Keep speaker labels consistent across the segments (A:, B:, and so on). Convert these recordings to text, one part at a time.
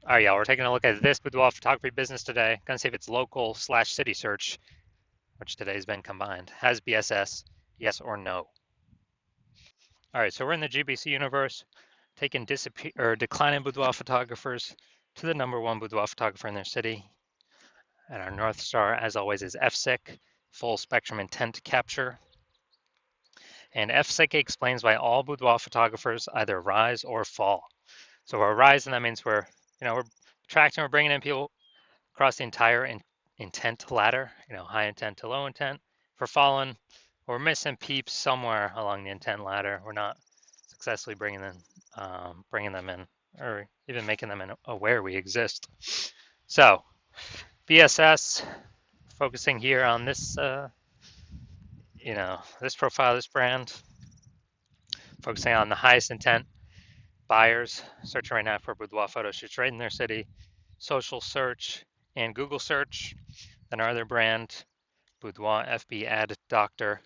A: All right, y'all, we're taking a look at this boudoir photography business today. Gonna see if it's local slash city search, which today has been combined. Has BSS, yes or no? All right, so we're in the GBC universe, taking disappear or declining boudoir photographers to the number one boudoir photographer in their city. And our North Star, as always, is FSIC, full spectrum intent capture. And FSIC explains why all boudoir photographers either rise or fall. So we're rising, that means we're attracting, we're bringing in people across the entire intent ladder, high intent to low intent. If we're falling, we're missing peeps somewhere along the intent ladder. We're not successfully bringing them in, or even making them aware we exist. So, BSS, focusing here on this, this profile, this brand, focusing on the highest intent buyers, searching right now for boudoir photo shoots right in their city, social search, and Google search. Then our other brand, Boudoir FB Ad Doctor,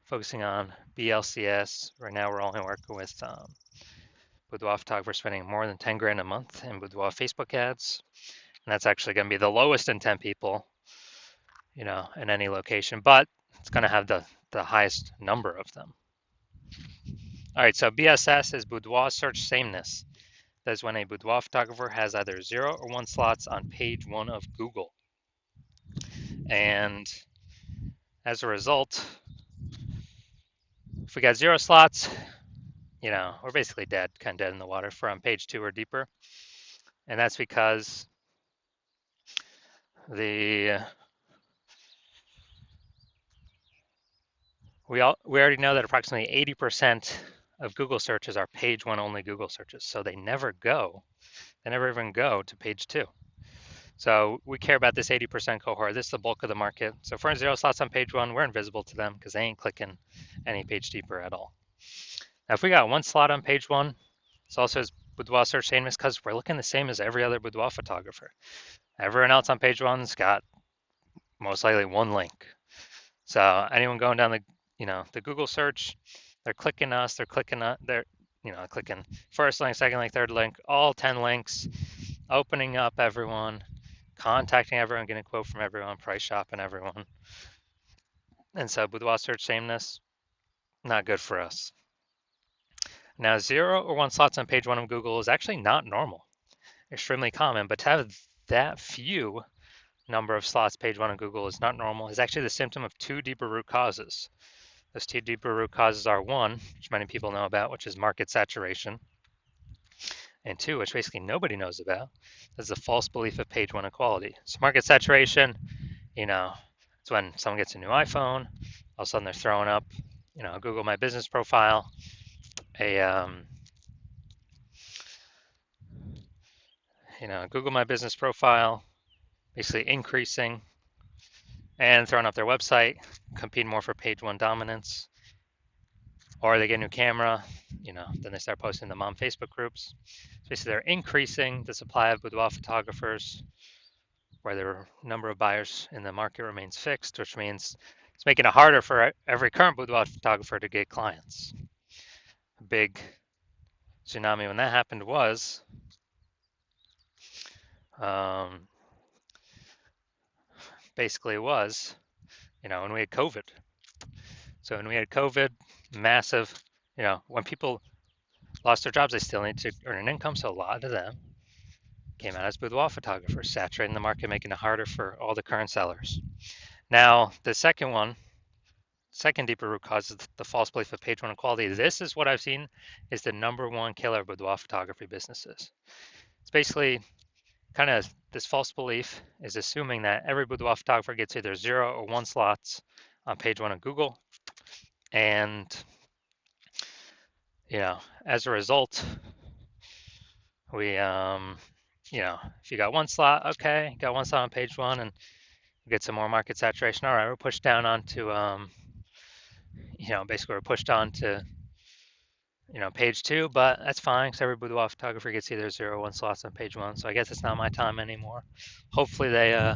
A: focusing on BLCS. Right now, we're only working with boudoir photographers spending more than 10 grand a month in boudoir Facebook ads. And that's actually going to be the lowest intent people, in any location, but it's going to have the highest number of them. All right, so BSS is boudoir search sameness. That is when a boudoir photographer has either 0 or 1 slots on page 1 of Google. And as a result, if we got 0 slots, we're basically dead, kind of dead in the water for on page 2 or deeper. And that's because we already know that approximately 80% of Google searches are page 1 only Google searches. So they never even go to page 2. So we care about this 80% cohort. This is the bulk of the market. So if we're in 0 slots on page 1, we're invisible to them because they ain't clicking any page deeper at all. Now, if we got 1 slot on page 1, it's also as boudoir search sameness because we're looking the same as every other boudoir photographer. Everyone else on page 1's got most likely 1 link. So anyone going down the Google search, they're clicking us, they're clicking first link, second link, third link, all 10 links, opening up everyone, contacting everyone, getting a quote from everyone, price shopping everyone. And so boudoir search sameness, not good for us. Now, 0 or 1 slots on page 1 of Google is actually not normal, extremely common, but to have that few number of slots page 1 of Google is not normal. It's actually the symptom of 2 deeper root causes. Those 2 deeper root causes are 1, which many people know about, which is market saturation, and 2, which basically nobody knows about, is the false belief of page 1 equality. So market saturation, it's when someone gets a new iPhone, all of a sudden they're throwing up, Google My Business profile, Google My Business profile, basically increasing and throwing up their website, competing more for page 1 dominance. Or they get a new camera, then they start posting them on Facebook groups. So basically they're increasing the supply of boudoir photographers where the number of buyers in the market remains fixed, which means it's making it harder for every current boudoir photographer to get clients. A big tsunami when that happened was when we had COVID. So when we had COVID, massive, when people lost their jobs, they still need to earn an income. So a lot of them came out as boudoir photographers, saturating the market, making it harder for all the current sellers. Now, the second deeper root cause is the false belief of page 1 equality. This is what I've seen is the number 1 killer of boudoir photography businesses. It's basically kind of this false belief is assuming that every boudoir photographer gets either 0 or 1 slots on page 1 of Google. And, as a result, we, if you got 1 slot, okay, got 1 slot on page 1 and get some more market saturation. All right, we're pushed down onto, basically we're pushed on to, page 2, but that's fine because every boudoir photographer gets either 0 or 1 slots on page 1. So I guess it's not my time anymore. Hopefully they,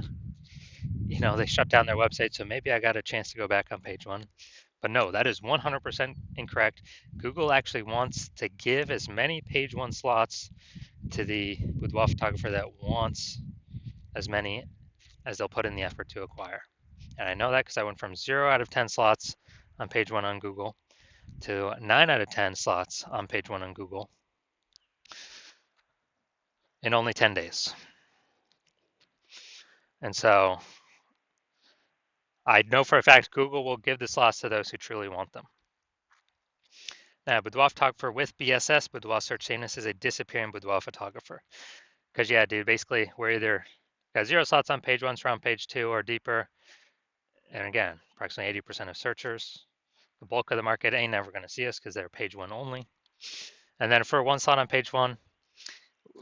A: they shut down their website. So maybe I got a chance to go back on page 1. But no, that is 100% incorrect. Google actually wants to give as many page one slots to the boudoir photographer that wants as many as they'll put in the effort to acquire. And I know that because I went from 0 out of 10 slots on page one on Google to 9 out of 10 slots on page one on Google in only 10 days. And so I know for a fact Google will give the slots to those who truly want them. Now, boudoir photographer with BSS, boudoir search sameness, is a disappearing boudoir photographer. Because yeah, dude, basically we're either got 0 slots on page one, so on page 2 or deeper. And again, approximately 80% of searchers. The bulk of the market ain't never going to see us because they're page one only. And then for 1 slot on page one,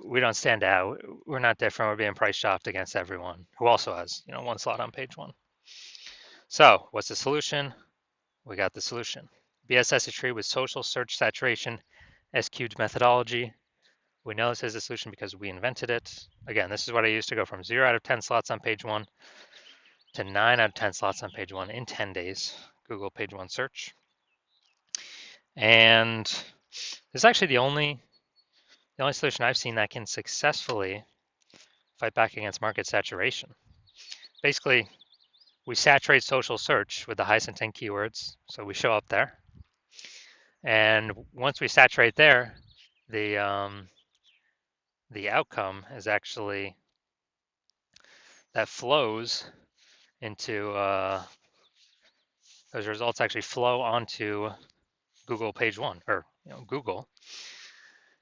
A: we don't stand out. We're not different. We're being price shopped against everyone who also has, 1 slot on page one. So what's the solution? We got the solution. BSS is treated with social search saturation, SQ'd methodology. We know this is a solution because we invented it. Again, this is what I used to go from 0 out of 10 slots on page one to 9 out of 10 slots on page one in 10 days, Google page one search. And this is actually the only solution I've seen that can successfully fight back against market saturation. Basically, we saturate social search with the highest intent keywords, so we show up there. And once we saturate there, the outcome is actually that flows into those results actually flow onto Google page one, or Google.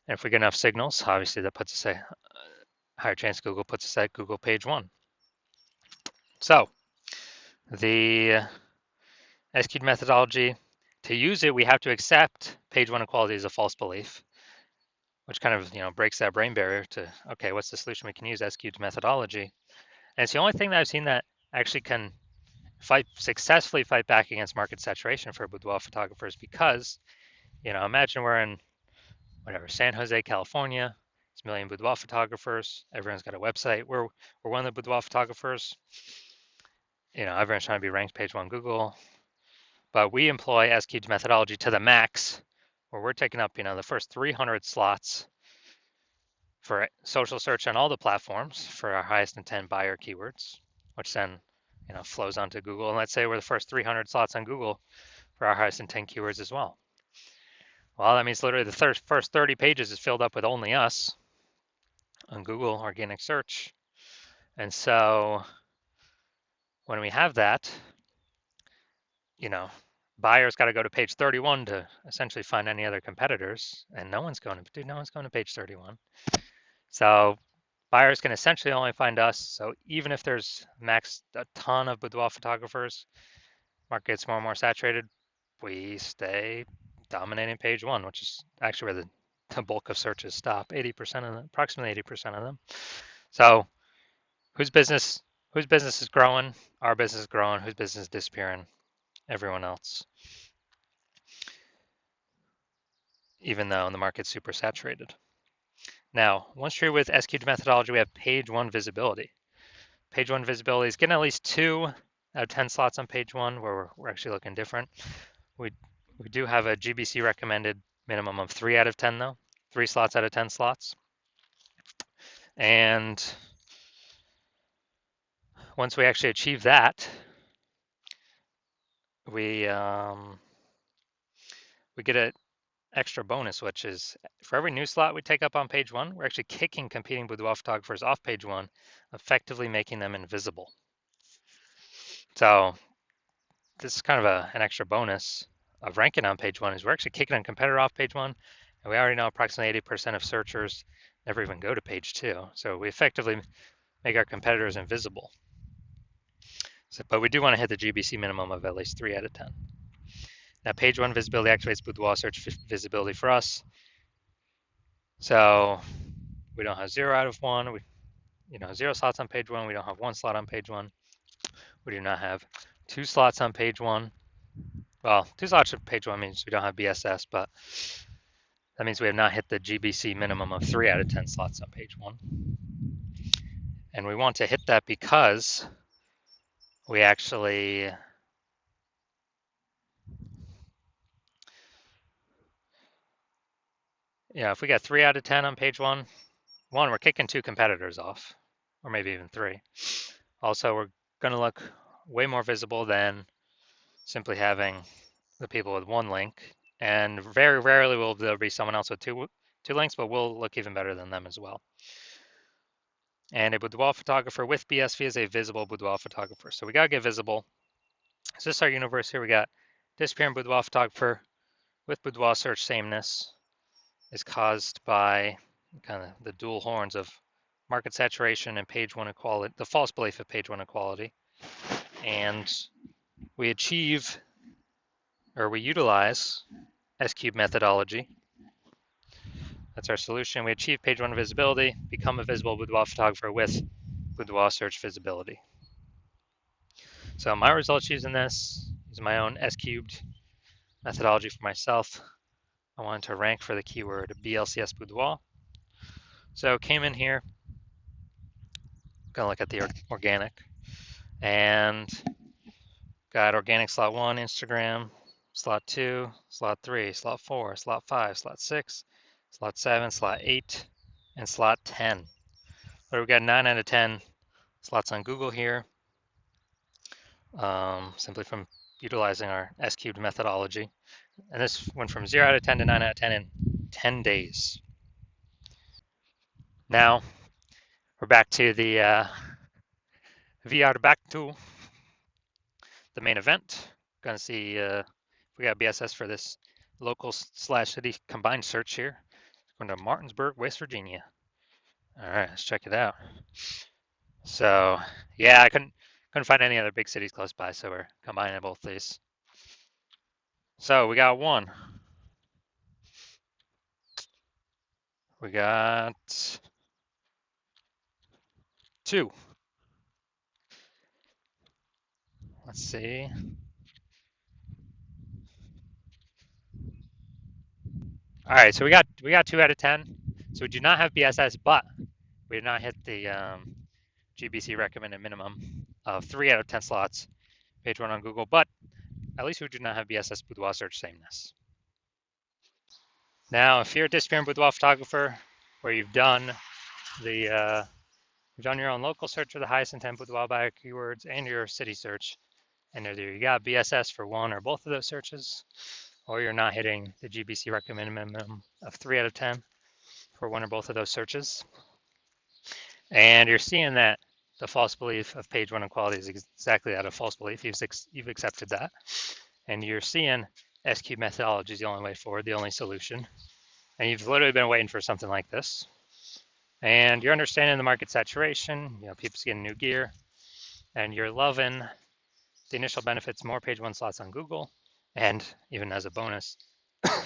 A: And if we get enough signals, obviously that puts us a higher chance Google puts us at Google page one. So the SQ'd methodology, to use it, we have to accept page one equality as a false belief, which kind of breaks that brain barrier to, okay, what's the solution we can use? SQ'd methodology. And it's the only thing that I've seen that actually can successfully fight back against market saturation for boudoir photographers, because imagine we're in San Jose, California. It's a million boudoir photographers. Everyone's got a website. We're one of the boudoir photographers. Everyone's trying to be ranked page one Google, but we employ SQ'd methodology to the max, where we're taking up the first 300 slots for social search on all the platforms for our highest intent buyer keywords, which then flows onto Google. And let's say we're the first 300 slots on Google for our highest intent keywords as well. Well, that means literally the first 30 pages is filled up with only us on Google organic search. And so when we have that, buyers got to go to page 31 to essentially find any other competitors, and no one's going to page 31. So buyers can essentially only find us. So even if there's max a ton of boudoir photographers, market gets more and more saturated, we stay dominating page one, which is actually where the bulk of searches stop. 80% of them, approximately 80% of them. So whose business is growing? Our business is growing. Whose business is disappearing? Everyone else. Even though the market's super saturated. Now, once you're with SQ'd methodology, we have page one visibility. Page one visibility is getting at least 2 out of 10 slots on page one, where we're actually looking different. We do have a GBC recommended minimum of 3 out of 10 though, 3 slots out of 10 slots. And once we actually achieve that, we get an extra bonus, which is for every new slot we take up on page one, we're actually kicking competing boudoir photographers off page one, effectively making them invisible. So this is kind of an extra bonus of ranking on page one, is we're actually kicking a competitor off page one, and we already know approximately 80% of searchers never even go to page two. So we effectively make our competitors invisible. But we do want to hit the GBC minimum of at least 3 out of 10. Now, page one visibility activates boudoir search visibility for us. So we don't have 0 out of 1. 0 slots on page one. We don't have 1 slot on page one. We do not have 2 slots on page one. Well, 2 slots on page one means we don't have BSS, but that means we have not hit the GBC minimum of 3 out of 10 slots on page one. And we want to hit that because we actually if we get 3 out of 10 on page one, we're kicking 2 competitors off, or maybe even 3. Also, we're going to look way more visible than simply having the people with 1 link. And very rarely will there be someone else with two links, but we'll look even better than them as well. And a boudoir photographer with BSV is a visible boudoir photographer. So we got to get visible. So this is our universe here. We got disappearing boudoir photographer with boudoir search sameness is caused by kind of the dual horns of market saturation and page one equality, the false belief of page one equality. And we achieve, or we utilize S-cube methodology. That's our solution. We achieve page one visibility, become a visible boudoir photographer with boudoir search visibility. So my results using this is my own S-cubed methodology for myself. I wanted to rank for the keyword BLCS boudoir. So came in here, gonna look at the organic, and got organic slot 1, Instagram, slot 2, slot 3, slot 4, slot 5, slot 6, slot 7, slot 8, and slot 10. So we've got 9 out of 10 slots on Google here, simply from utilizing our S-cubed methodology. And this went from 0 out of 10 to 9 out of 10 in 10 days. Now, we're back to the VR back to the main event. Gonna see if we got BSS for this local slash city combined search here. Going to Martinsburg, West Virginia. All right, let's check it out. So yeah, I couldn't find any other big cities close by, so we're combining both these. So we got 1. We got 2. Let's see. All right, so we got 2 out of 10. So we do not have BSS, but we did not hit the GBC recommended minimum of 3 out of 10 slots, page 1 on Google, but at least we do not have BSS boudoir search sameness. Now, if you're a disappearing boudoir photographer, where you've done the you've done your own local search for the highest intent boudoir buyer keywords and your city search, and either you got BSS for one or both of those searches, or you're not hitting the GBC recommended minimum of 3 out of 10 for one or both of those searches, and you're seeing that the false belief of page one equality is exactly that, a false belief. You've accepted that, and you're seeing S-cube methodology is the only way forward, the only solution, and you've literally been waiting for something like this, and you're understanding the market saturation, people's getting new gear, and you're loving the initial benefits, more page one slots on Google, and even as a bonus,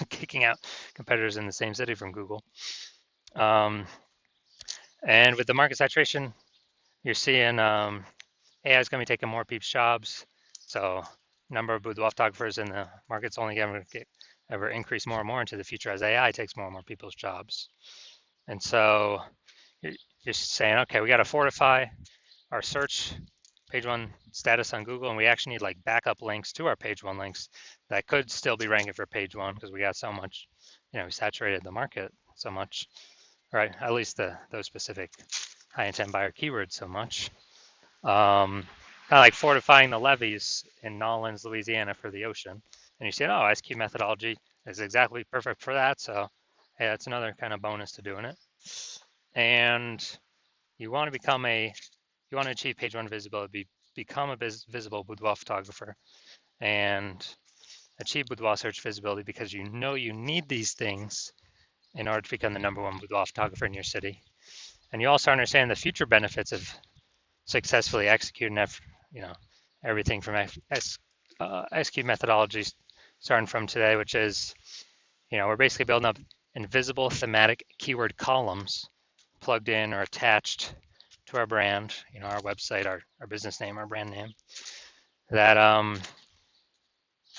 A: kicking out competitors in the same city from Google. And with the market saturation, you're seeing AI is going to be taking more people's jobs. So number of boudoir photographers in the market's only going to ever increase more and more into the future as AI takes more and more people's jobs. And so you're saying, okay, we got to fortify our search page one status on Google, and we actually need like backup links to our page one links that could still be ranking for page one because we got so much, we saturated the market so much, right? At least those specific high intent buyer keywords so much. Kind of like fortifying the levees in Nolens, Louisiana for the ocean. And you say, oh, S-cube methodology is exactly perfect for that. So hey, that's another kind of bonus to doing it. And you want to achieve page one visibility, become a visible boudoir photographer and achieve boudoir search visibility because you know you need these things in order to become the #1 boudoir photographer in your city. And you also understand the future benefits of successfully executing everything from S-cube methodologies starting from today, which is, we're basically building up invisible thematic keyword columns plugged in or attached to our brand, our website, our business name, our brand name. That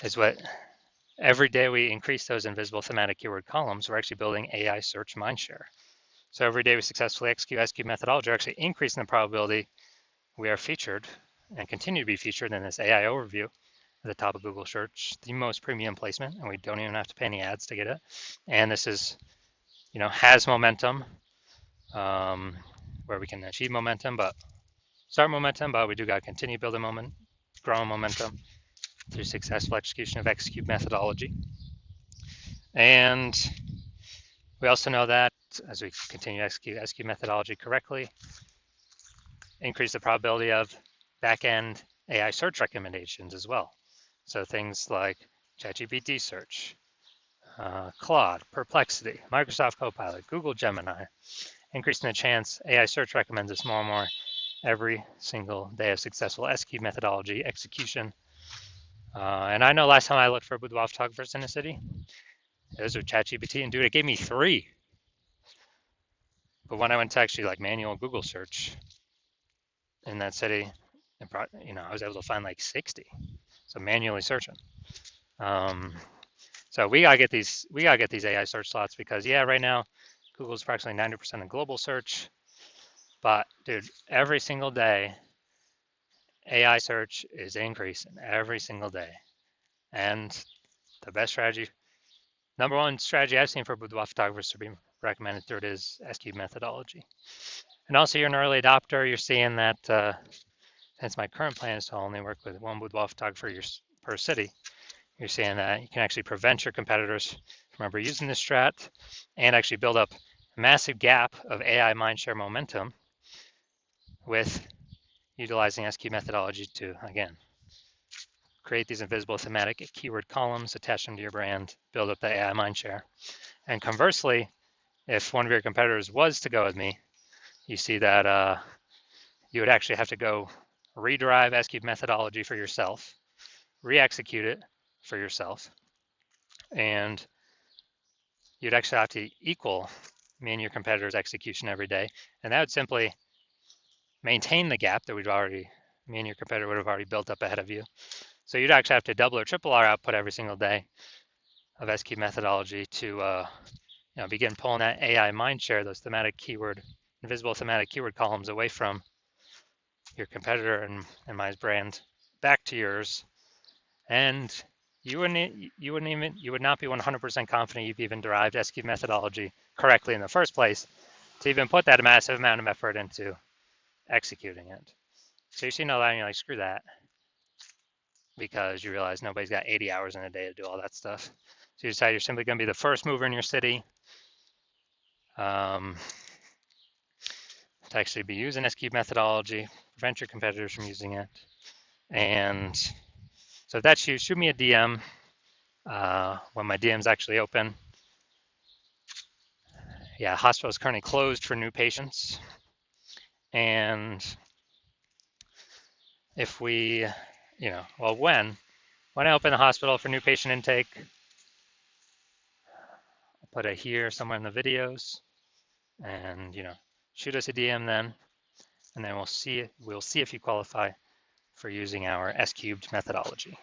A: is what every day we increase those invisible thematic keyword columns, we're actually building AI search mindshare. So every day we successfully execute S-cube methodology, we're actually increasing the probability we are featured and continue to be featured in this AI overview at the top of Google search, the most premium placement, and we don't even have to pay any ads to get it. And this is has momentum, where we can achieve momentum, but start momentum, but we do got to continue building moment, growing momentum through successful execution of execute methodology. And we also know that as we continue to execute methodology correctly, increase the probability of back-end AI search recommendations as well. So things like ChatGPT search, Claude, Perplexity, Microsoft Copilot, Google Gemini, increasing the chance AI search recommends us more and more every single day of successful execute methodology execution. And I know last time I looked for boudoir photographers in the city, it was with ChatGPT, and dude, it gave me 3. But when I went to actually like manual Google search in that city, I was able to find like 60. So manually searching. So we gotta get these AI search slots because right now Google's approximately 90% of global search. But dude, every single day AI search is increasing every single day. And the best strategy, number one strategy I've seen for boudoir photographers to be recommended through it is SQ methodology. And also you're an early adopter, you're seeing that since my current plan is to only work with one boudoir photographer per city, you're seeing that you can actually prevent your competitors from ever using this strat and actually build up a massive gap of AI mindshare momentum with utilizing SQ methodology to, again, create these invisible thematic keyword columns, attach them to your brand, build up the AI mindshare. And conversely, if one of your competitors was to go with me, you see that you would actually have to go rederive SQ methodology for yourself, re-execute it for yourself, and you'd actually have to equal me and your competitor's execution every day. And that would simply maintain the gap that me and your competitor would have already built up ahead of you. So you'd actually have to double or triple our output every single day of SQ methodology to begin pulling that AI mindshare, those invisible thematic keyword columns away from your competitor and my brand back to yours. And you would not be 100% confident you've even derived SQ methodology correctly in the first place to even put that massive amount of effort into executing it. So you see no that and you're like, screw that, because you realize nobody's got 80 hours in a day to do all that stuff. So you decide you're simply going to be the first mover in your city to actually be using SQ methodology, prevent your competitors from using it. And so if that's you, shoot me a DM when my DM's actually open. Yeah, hospital is currently closed for new patients. And if we, when I open the hospital for new patient intake, I'll put it here somewhere in the videos, and shoot us a DM then, and then we'll see if you qualify for using our S-cubed methodology.